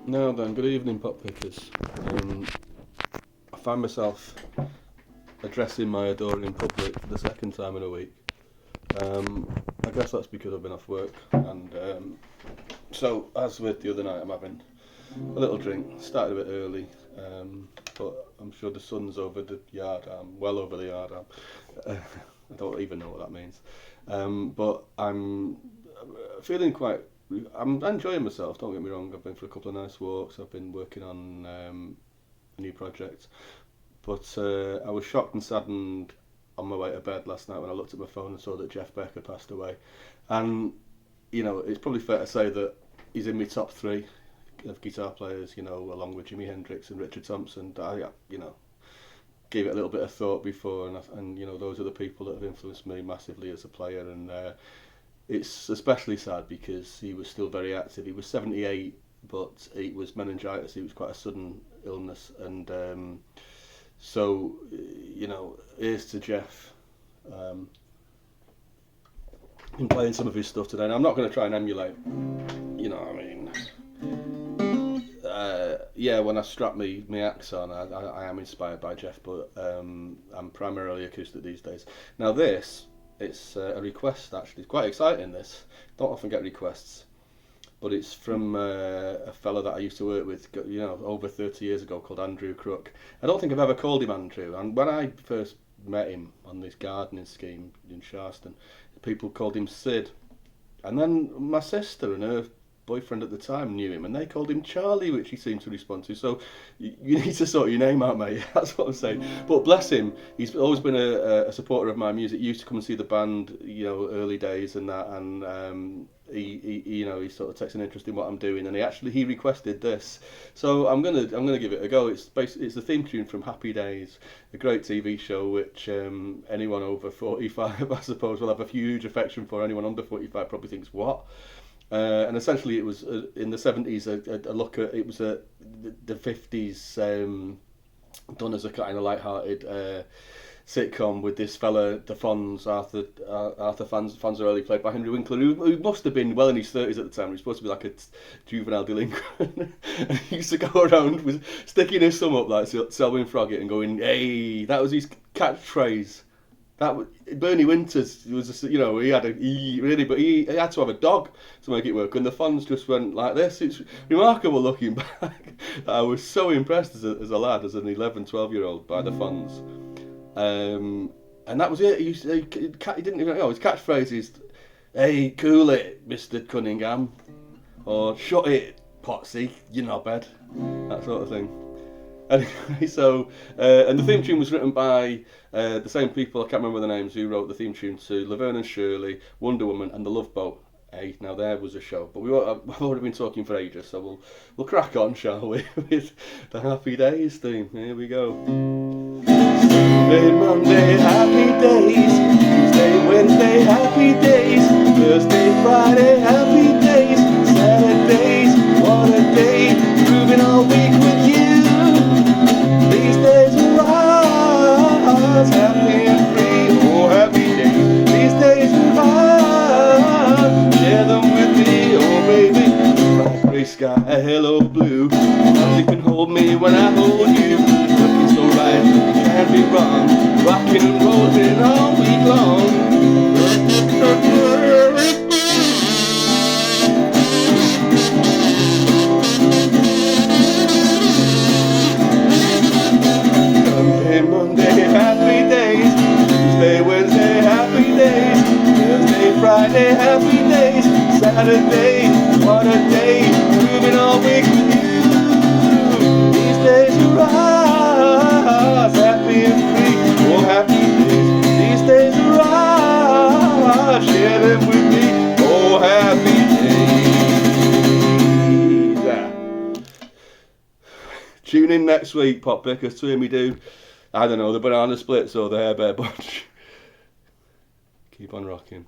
Now then, good evening, pop pickers. I find myself addressing my adoring in public for the second time in a week. I guess that's because I've been off work, and so as with the other night, I'm having a little drink. Started a bit early, but I'm sure the sun's over the yard. I'm well over the yard. I don't even know what that means, but I'm feeling quite. I'm enjoying myself, don't get me wrong. I've been for a couple of nice walks. I've been working on a new project. But I was shocked and saddened on my way to bed last night when I looked at my phone and saw that Jeff Beck had passed away. And, you know, it's probably fair to say that he's in my top three of guitar players, you know, along with Jimi Hendrix and Richard Thompson. I, you know, gave it a little bit of thought before, and you know, those are the people that have influenced me massively as a player. And it's especially sad because he was still very active. He was 78, but it was meningitis. It was quite a sudden illness, and so you know, here's to Jeff. Been playing some of his stuff today, and I'm not going to try and emulate. You know, what I mean, yeah, when I strap my axe on, I am inspired by Jeff, but I'm primarily acoustic these days. Now this. It's a request, actually. It's quite exciting, this. Don't often get requests. But it's from a fella that I used to work with, you know, over 30 years ago, called Andrew Crook. I don't think I've ever called him Andrew. And when I first met him on this gardening scheme in Sharston, people called him Sid. And then my sister and her boyfriend at the time knew him, and they called him Charlie, which he seemed to respond to. So you need to sort your name out, mate. That's what I'm saying. But bless him, he's always been a supporter of my music. He used to come and see the band, you know, early days and that, and he you know, he sort of takes an interest in what I'm doing, and he requested this. So I'm gonna give it a go. It's the theme tune from Happy Days, a great TV show which anyone over 45, I suppose, will have a huge affection for. Anyone under 45 probably thinks, what? And essentially, it was in the 70s a look at, it was the 50s, done as a kind of light-hearted sitcom with this fella, the Fonz, Arthur Fonzarelli, played by Henry Winkler, who must have been well in his 30s at the time. He was supposed to be like a juvenile delinquent. And he used to go around with sticking his thumb up like Selwyn Froggatt and going, "Hey," that was his catchphrase. Bernie Winters was, you know, he had to have a dog to make it work, and the Fonz just went like this. It's remarkable looking back. I was so impressed as a lad, as an 11, 12-year-old, by the Fonz, and that was it. He didn't even know his catchphrase is, "Hey, cool it, Mr. Cunningham," or "Shut it, Potsy, you knobhead," that sort of thing. Anyway, so and the theme tune was written by the same people, I can't remember the names, who wrote the theme tune to Laverne and Shirley, Wonder Woman, and The Love Boat. Hey, now there was a show, but I've already been talking for ages, so we'll crack on, shall we, with the Happy Days theme. Here we go. Sunday, Monday, happy days. Tuesday, Wednesday, happy days. Thursday, Friday, happy days. Saturdays, what a day. Moving all week with you. These days are ours, happy and free, oh happy days. These days are ours, share them with me, oh baby. Bright grey sky, hello blue. Now you can hold me when I hold you. Looking so right, you can't be wrong. Rocking and rolling all week long. Monday, happy days. Tuesday, Wednesday, happy days. Thursday, Friday, happy days. Saturday, what a day. Moving all week with you. These days are ours, happy and free. Oh, happy days. These days are ours. Share them with me. Oh, happy days. Tune in next week, pop pickers, to hear me do, I don't know, the Banana Splits or the Hair Bear Bunch. Keep on rocking.